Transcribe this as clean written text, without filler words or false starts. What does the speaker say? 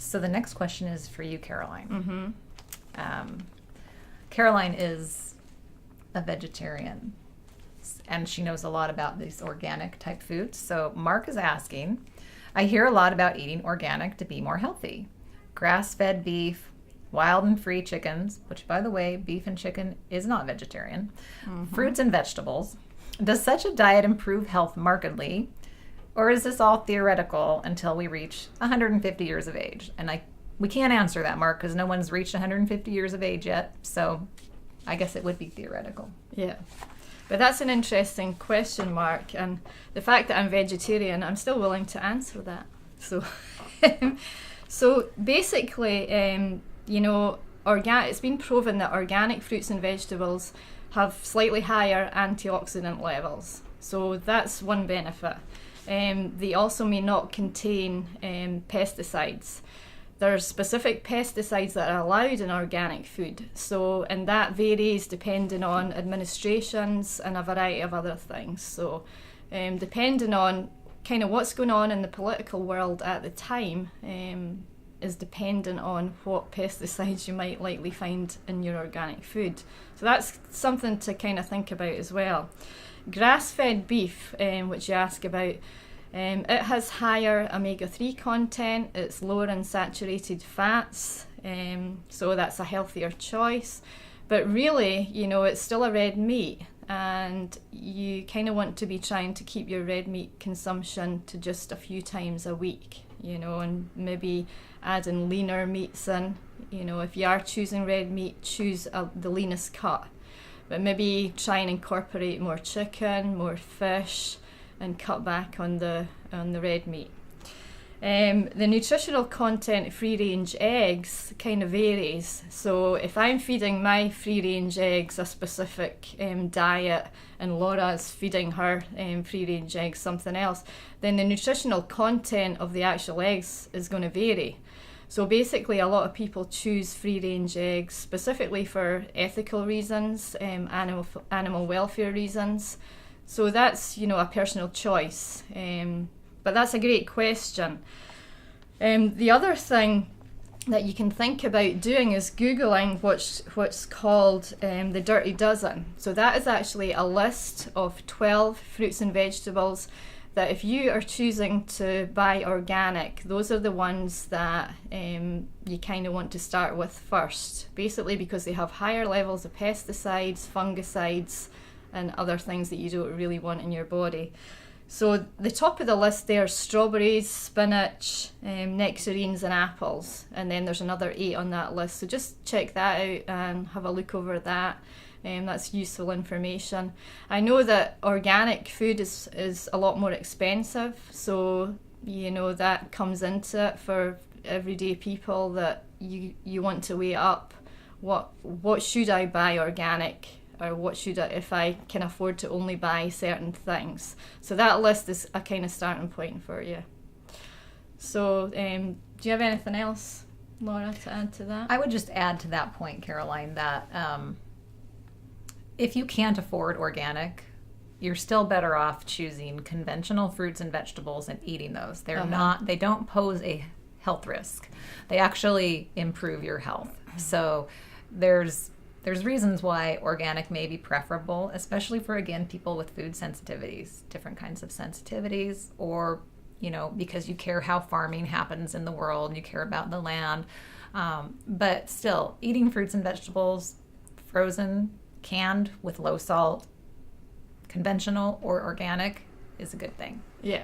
So the next question is for you, Caroline. Mm-hmm. Caroline is a vegetarian, and she knows a lot about these organic type foods. So Mark is asking, I hear a lot about eating organic to be more healthy. Grass-fed beef, wild and free chickens, which, by the way, beef and chicken is not vegetarian, fruits and vegetables. Does such a diet improve health markedly, or is this all theoretical until we reach 150 years of age? And we can't answer that, Mark, because no one's reached 150 years of age yet, so I guess it would be theoretical. Yeah. But that's an interesting question, Mark, and the fact that I'm vegetarian, I'm still willing to answer that. So, so basically, it's been proven that organic fruits and vegetables have slightly higher antioxidant levels. So that's one benefit. They also may not contain pesticides. There's specific pesticides that are allowed in organic food. So, and that varies depending on administrations and a variety of other things. So, depending on kind of what's going on in the political world at the time, is dependent on what pesticides you might likely find in your organic food. So that's something to kind of think about as well. Grass-fed beef, which you ask about, it has higher omega-3 content, it's lower in saturated fats, so that's a healthier choice. But really, it's still a red meat, and you kind of want to be trying to keep your red meat consumption to just a few times a week, and maybe adding leaner meats in. If you are choosing red meat, choose the leanest cut. But maybe try and incorporate more chicken, more fish, and cut back on the red meat. The nutritional content of free-range eggs kind of varies. So if I'm feeding my free-range eggs a specific diet and Laura's feeding her free-range eggs something else, then the nutritional content of the actual eggs is going to vary. So basically a lot of people choose free-range eggs specifically for ethical reasons, animal welfare reasons. So that's, a personal choice. But that's a great question. The other thing that you can think about doing is Googling what's called the Dirty Dozen. So that is actually a list of 12 fruits and vegetables that if you are choosing to buy organic, those are the ones that you kind of want to start with first, basically because they have higher levels of pesticides, fungicides, and other things that you don't really want in your body. So the top of the list there is strawberries, spinach, nectarines and apples, and then there's another 8 on that list. So just check that out and have a look over that. That's useful information. I know that organic food is a lot more expensive, so that comes into it for everyday people, that you want to weigh up what should I buy organic, or what should I, if I can afford to only buy certain things. So that list is a kind of starting point for you. So do you have anything else, Laura, to add to that? I would just add to that point, Caroline, that if you can't afford organic, you're still better off choosing conventional fruits and vegetables and eating those. They don't pose a health risk. They actually improve your health. So there's reasons why organic may be preferable, especially for, again, people with food sensitivities, different kinds of sensitivities, or, because you care how farming happens in the world and you care about the land. But still, eating fruits and vegetables, frozen, canned, with low salt, conventional or organic, is a good thing. Yeah,